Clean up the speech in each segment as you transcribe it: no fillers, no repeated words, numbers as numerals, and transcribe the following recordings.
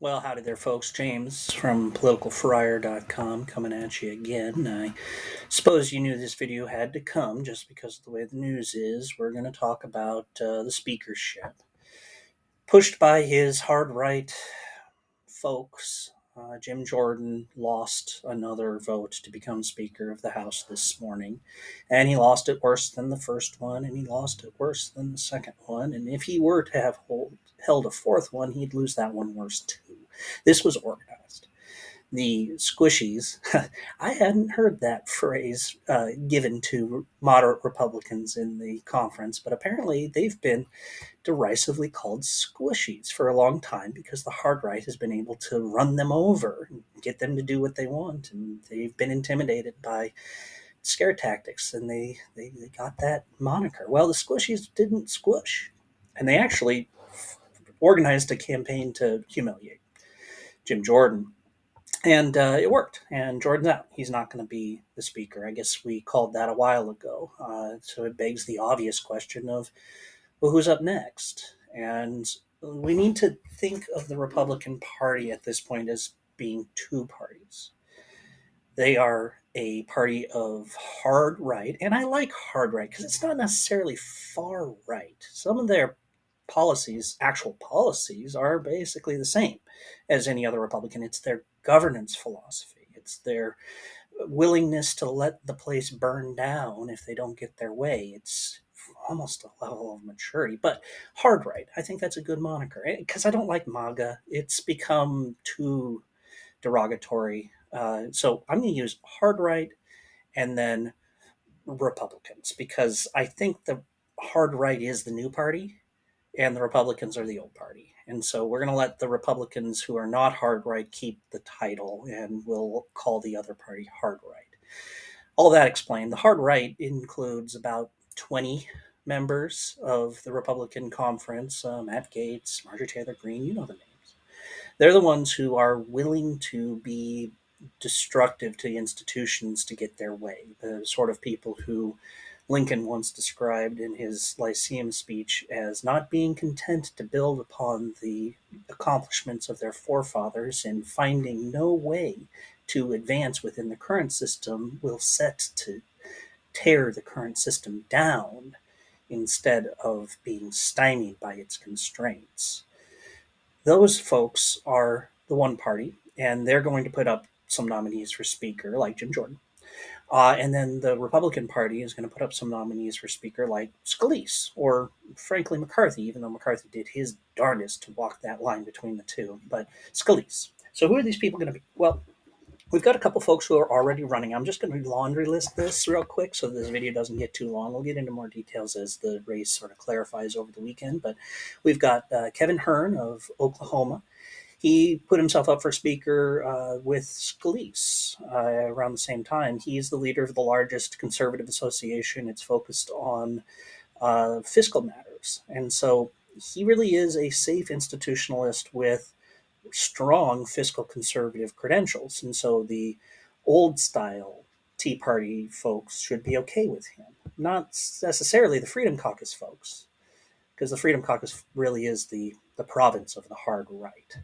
Well, howdy there, folks. James from politicalfriar.com coming at you again. I suppose you knew this video had to come just because of the way the news is. We're going to talk about the speakership. Pushed by his hard right folks, Jim Jordan lost another vote to become Speaker of the House this morning. And he lost it worse than the first one, and he lost it worse than the second one. And if he were to have held a fourth one, he'd lose that one worse too. This was organized. The squishies, I hadn't heard that phrase given to moderate Republicans in the conference, but apparently they've been derisively called squishies for a long time because the hard right has been able to run them over and get them to do what they want. And they've been intimidated by scare tactics, and they got that moniker. Well, the squishies didn't squish, and they actually organized a campaign to humiliate Jim Jordan. And it worked. And Jordan's out. He's not going to be the speaker. I guess we called that a while ago. So it begs the obvious question of, well, who's up next? And we need to think of the Republican Party at this point as being two parties. They are a party of hard right, and I like hard right because it's not necessarily far right. Some of their policies, actual policies, are basically the same as any other Republican. It's their governance philosophy, it's their willingness to let the place burn down if they don't get their way. It's almost a level of maturity, but hard right. I think that's a good moniker because I don't like MAGA. It's become too derogatory. So I'm going to use hard right and then Republicans because I think the hard right is the new party and the Republicans are the old party. And so we're going to let the Republicans who are not hard right keep the title and we'll call the other party hard right. All that explained, the hard right includes about 20 members of the Republican conference, Matt Gaetz, Marjorie Taylor Greene, you know the names. They're the ones who are willing to be destructive to the institutions to get their way, the sort of people who Lincoln once described in his Lyceum speech as not being content to build upon the accomplishments of their forefathers and finding no way to advance within the current system will set to tear the current system down instead of being stymied by its constraints. Those folks are the one party, and they're going to put up some nominees for speaker, like Jim Jordan. And then the Republican Party is going to put up some nominees for speaker, like Scalise or, frankly, McCarthy, even though McCarthy did his darndest to walk that line between the two. But Scalise. So who are these people going to be? Well, we've got a couple folks who are already running. I'm just going to laundry list this real quick so this video doesn't get too long. We'll get into more details as the race sort of clarifies over the weekend. But we've got Kevin Hern of Oklahoma. He put himself up for speaker with Scalise around the same time. He's the leader of the largest conservative association. It's focused on fiscal matters. And so he really is a safe institutionalist with strong fiscal conservative credentials. And so the old style Tea Party folks should be okay with him, not necessarily the Freedom Caucus folks, because the Freedom Caucus really is the province of the hard right.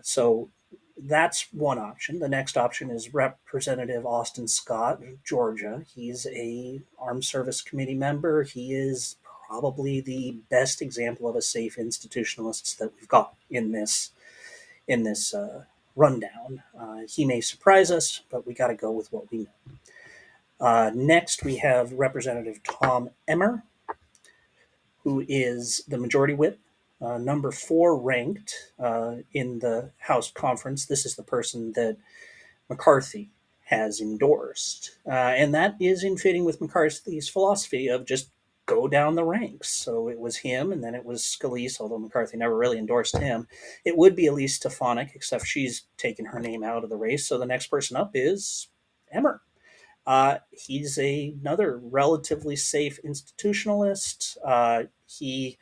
So that's one option. The next option is Representative Austin Scott of Georgia. He's a Armed Service Committee member. He is probably the best example of a safe institutionalist that we've got in this rundown. He may surprise us, but we got to go with what we know. Next, we have Representative Tom Emmer, who is the majority whip, number 4 ranked in the House conference. This is the person that McCarthy has endorsed. And that is in fitting with McCarthy's philosophy of just go down the ranks. So it was him, and then it was Scalise, although McCarthy never really endorsed him. It would be Elise Stefanik, except she's taken her name out of the race. So the next person up is Emmer. He's another relatively safe institutionalist. He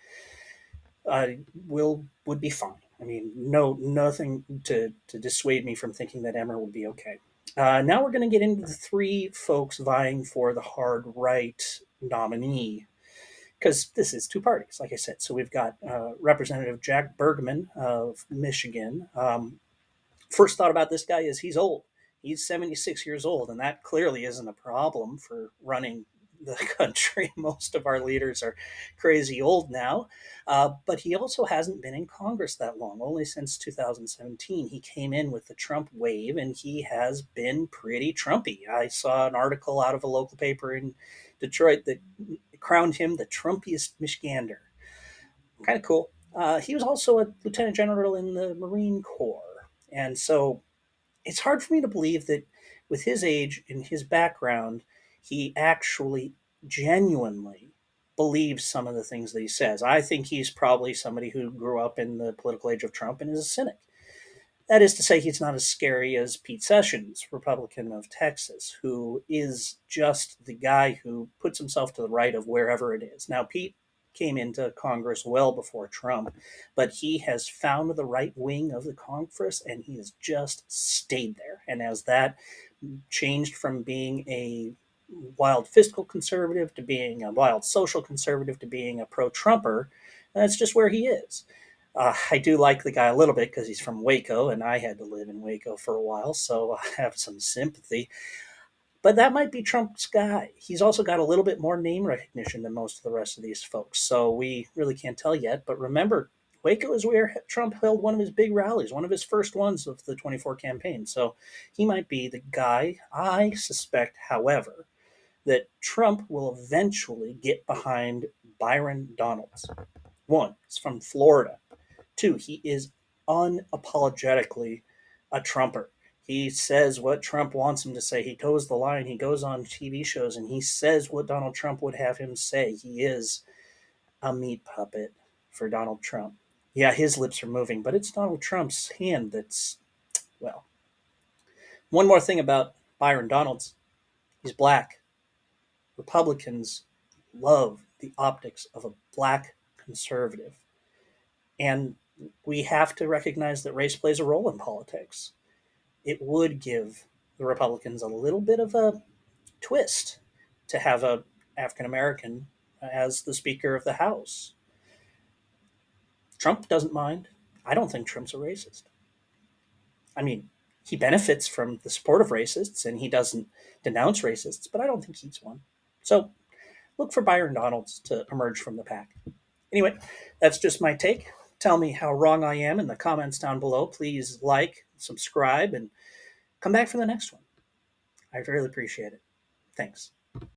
would be fine. I mean, nothing to dissuade me from thinking that Emmer would be okay. Now we're going to get into the 3 folks vying for the hard right nominee. because this is two parties, like I said. So we've got Representative Jack Bergman of Michigan. First thought about this guy is he's old. He's 76 years old, and that clearly isn't a problem for running the country. Most of our leaders are crazy old now. But he also hasn't been in Congress that long, only since 2017. He came in with the Trump wave, and he has been pretty Trumpy. I saw an article out of a local paper in Detroit that crowned him the Trumpiest Michigander. Kind of cool. He was also a lieutenant general in the Marine Corps. And so it's hard for me to believe that with his age and his background, he actually genuinely believes some of the things that he says. I think he's probably somebody who grew up in the political age of Trump and is a cynic. That is to say, he's not as scary as Pete Sessions, Republican of Texas, who is just the guy who puts himself to the right of wherever it is. Now, Pete came into Congress well before Trump, but he has found the right wing of the Congress and he has just stayed there. And as that changed from being a wild fiscal conservative to being a wild social conservative to being a pro Trumper, that's just where he is. I do like the guy a little bit because he's from Waco, and I had to live in Waco for a while, so I have some sympathy. But that might be Trump's guy. He's also got a little bit more name recognition than most of the rest of these folks, so we really can't tell yet. But remember, Waco is where Trump held one of his big rallies, one of his first ones of the 24 campaign. So he might be the guy. I suspect, however, that Trump will eventually get behind Byron Donalds. One, he's from Florida. Two, he is unapologetically a Trumper. He says what Trump wants him to say. He toes the line. He goes on TV shows and he says what Donald Trump would have him say. He is a meat puppet for Donald Trump. Yeah, his lips are moving, but it's Donald Trump's hand that's, well. One more thing about Byron Donalds, he's black. Republicans love the optics of a black conservative. And we have to recognize that race plays a role in politics. It would give the Republicans a little bit of a twist to have a African American as the Speaker of the House. Trump doesn't mind. I don't think Trump's a racist. I mean, he benefits from the support of racists and he doesn't denounce racists, but I don't think he's one. So look for Byron Donalds to emerge from the pack. Anyway, that's just my take. Tell me how wrong I am in the comments down below. Please like, subscribe, and come back for the next one. I really appreciate it. Thanks.